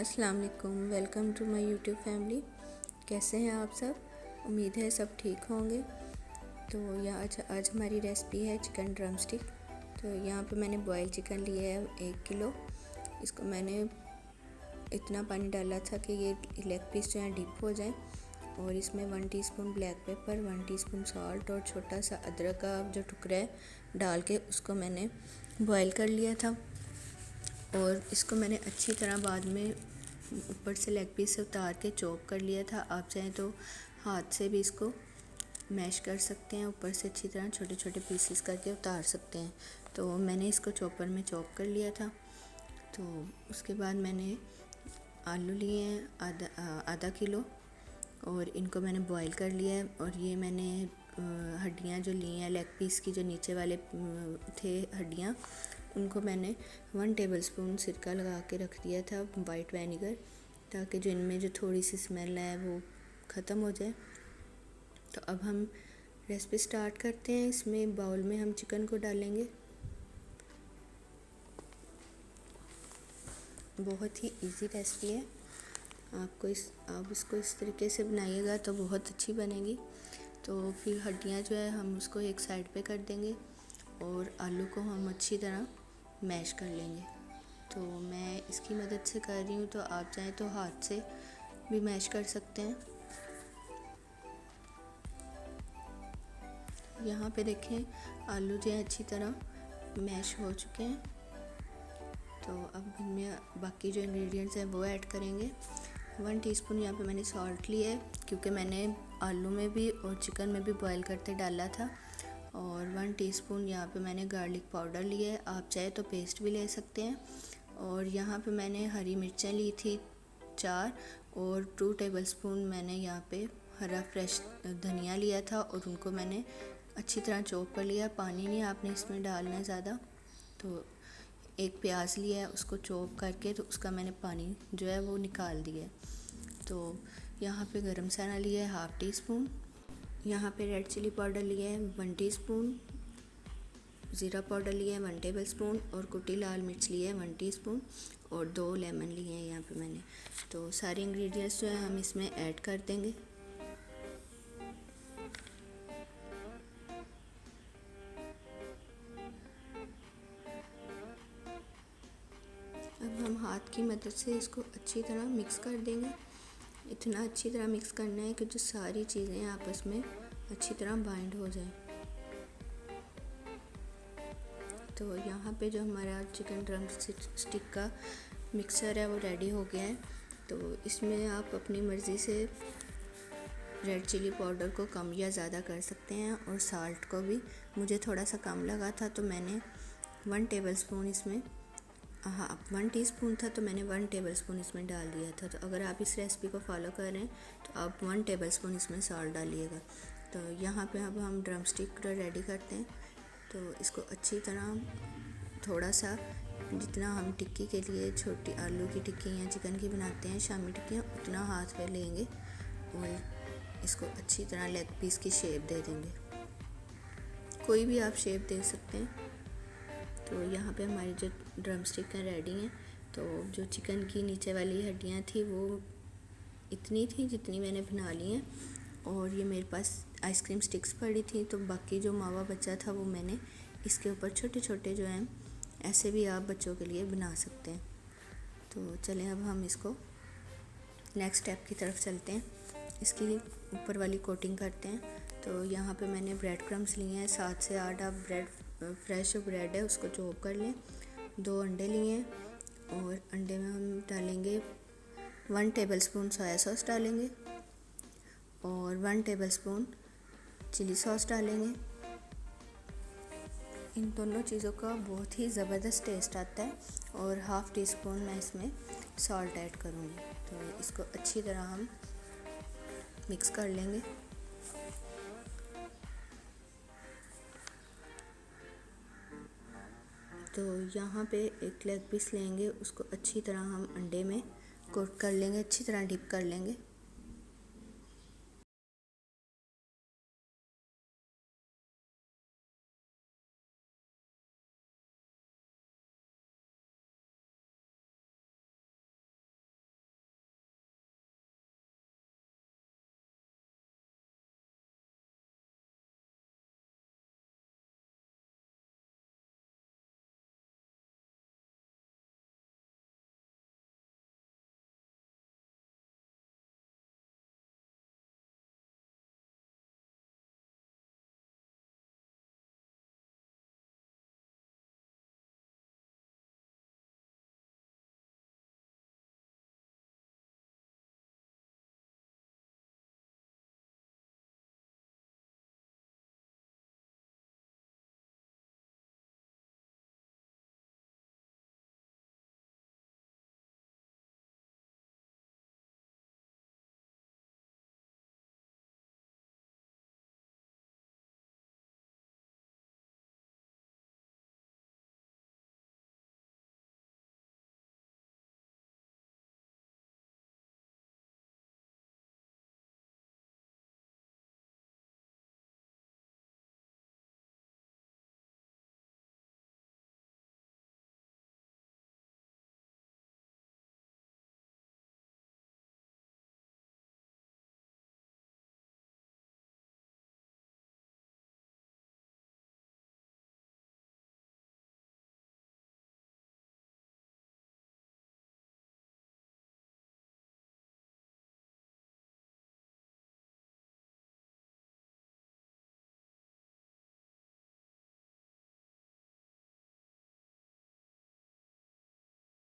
अस्सलाम वालेकुम, welcome to my YouTube family. कैसे हैं आप सब? उम्मीद है सब ठीक होंगे। तो यहाँ आज हमारी रेसिपी है चिकन ड्रम स्टिक। तो यहाँ पे मैंने बॉयल चिकन लिया है 1 किलो। इसको मैंने इतना पानी डाला था कि ये लेग पीस जो है डिप हो जाए। और इसमें 1 teaspoon black pepper, 1 teaspoon salt और छोटा सा अदरक का जो टुकड़ा है डाल के उसको मैंने बॉयल कर लिया था। और इसको मैंने अच्छी तरह बाद में ऊपर से लेग पीस से उतार के चॉप कर लिया था। आप चाहें तो हाथ से भी इसको मैश कर सकते हैं, ऊपर से अच्छी तरह छोटे छोटे पीसेस करके उतार सकते हैं। तो मैंने इसको चॉपर में चॉप कर लिया था। तो उसके बाद मैंने आलू लिए हैं आधा किलो और इनको मैंने बॉईल कर लिया है। और ये मैंने हड्डियाँ जो ली हैं लेग पीस की, जो नीचे वाले थे हड्डियाँ, उनको मैंने 1 टेबलस्पून सिरका लगा के रख दिया था, वाइट विनेगर, ताकि जो इनमें जो थोड़ी सी स्मेल है वो ख़त्म हो जाए। तो अब हम रेसिपी स्टार्ट करते हैं। इसमें बाउल में हम चिकन को डालेंगे। बहुत ही इजी रेसिपी है। आप इसको इस तरीके से बनाइएगा तो बहुत अच्छी बनेगी। तो फिर हड्डियाँ जो है हम उसको एक साइड पे कर देंगे और आलू को हम अच्छी तरह मैश कर लेंगे। तो मैं इसकी मदद से कर रही हूँ, तो आप चाहें तो हाथ से भी मैश कर सकते हैं। यहाँ पे देखें आलू जो है अच्छी तरह मैश हो चुके हैं। तो अब इनमें बाकी जो इंग्रेडिएंट्स हैं वो ऐड करेंगे। 1 टीस्पून यहाँ पे मैंने सॉल्ट लिया है, क्योंकि मैंने आलू में भी और चिकन में भी बॉईल करते डाला था। और 1 टीस्पून यहाँ पे मैंने गार्लिक पाउडर लिया है, आप चाहे तो पेस्ट भी ले सकते हैं। और यहाँ पे मैंने हरी मिर्चें ली थी 4 और 2 टेबलस्पून मैंने यहाँ पे हरा फ्रेश धनिया लिया था और उनको मैंने अच्छी तरह चॉप कर लिया। पानी नहीं आपने इसमें डालना है ज़्यादा। तो एक प्याज लिया है, उसको चॉप करके तो उसका मैंने पानी जो है वो निकाल दिया। तो यहाँ पे गरम मसाला लिया है 1/2 टीस्पून। यहाँ पे रेड चिली पाउडर लिया है 1 टीस्पून। ज़ीरा पाउडर लिया है 1 टेबलस्पून और कुटी लाल मिर्च लिया है 1 टीस्पून और 2 लेमन लिए हैं यहाँ पे मैंने। तो सारे इंग्रेडिएंट्स जो है हम इसमें ऐड कर देंगे। अब हम हाथ की मदद से इसको अच्छी तरह मिक्स कर देंगे। इतना अच्छी तरह मिक्स करना है कि जो सारी चीज़ें आपस में अच्छी तरह बाइंड हो जाए। तो यहाँ पे जो हमारा चिकन ड्रम स्टिक का मिक्सर है वो रेडी हो गया है। तो इसमें आप अपनी मर्ज़ी से रेड चिली पाउडर को कम या ज़्यादा कर सकते हैं और साल्ट को भी। मुझे थोड़ा सा कम लगा था तो मैंने 1 टेबलस्पून इसमें 1 टीस्पून था तो मैंने 1 टेबलस्पून इसमें डाल दिया था। तो अगर आप इस रेसिपी को फॉलो कर रहे हैं तो आप 1 टेबलस्पून इसमें सॉल्ट डालिएगा। तो यहाँ पे अब हम ड्रम स्टिक रेडी करते हैं। तो इसको अच्छी तरह थोड़ा सा, जितना हम टिक्की के लिए छोटी आलू की टिक्की या चिकन की बनाते हैं शामी टिक्कियाँ, उतना हाथ पे लेंगे और इसको अच्छी तरह लेग पीस की शेप दे देंगे। कोई भी आप शेप दे सकते हैं। तो यहाँ पे हमारी जो ड्रम स्टिक रेडी हैं। तो जो चिकन की नीचे वाली हड्डियाँ थी वो इतनी थी जितनी मैंने बना ली हैं। और ये मेरे पास आइसक्रीम स्टिक्स पड़ी थी, तो बाकी जो मावा बचा था वो मैंने इसके ऊपर छोटे छोटे जो हैं, ऐसे भी आप बच्चों के लिए बना सकते हैं। तो चलें अब हम इसको नेक्स्ट स्टेप की तरफ चलते हैं। इसकी ऊपर वाली कोटिंग करते हैं। तो यहाँ पे मैंने ब्रेड क्रम्स लिए हैं 7 से 8। आप फ्रेश ब्रेड है उसको चॉप कर लें। 2 अंडे लिए हैं और अंडे में हम डालेंगे 1 टेबलस्पून सोया सॉस डालेंगे और 1 टेबलस्पून चिली सॉस डालेंगे। इन दोनों चीज़ों का बहुत ही ज़बरदस्त टेस्ट आता है। और 1/2 टीस्पून मैं इसमें सॉल्ट ऐड करूँगी। तो इसको अच्छी तरह हम मिक्स कर लेंगे। तो यहाँ पे एक लेग पीस लेंगे, उसको अच्छी तरह हम अंडे में कोट कर लेंगे, अच्छी तरह डिप कर लेंगे।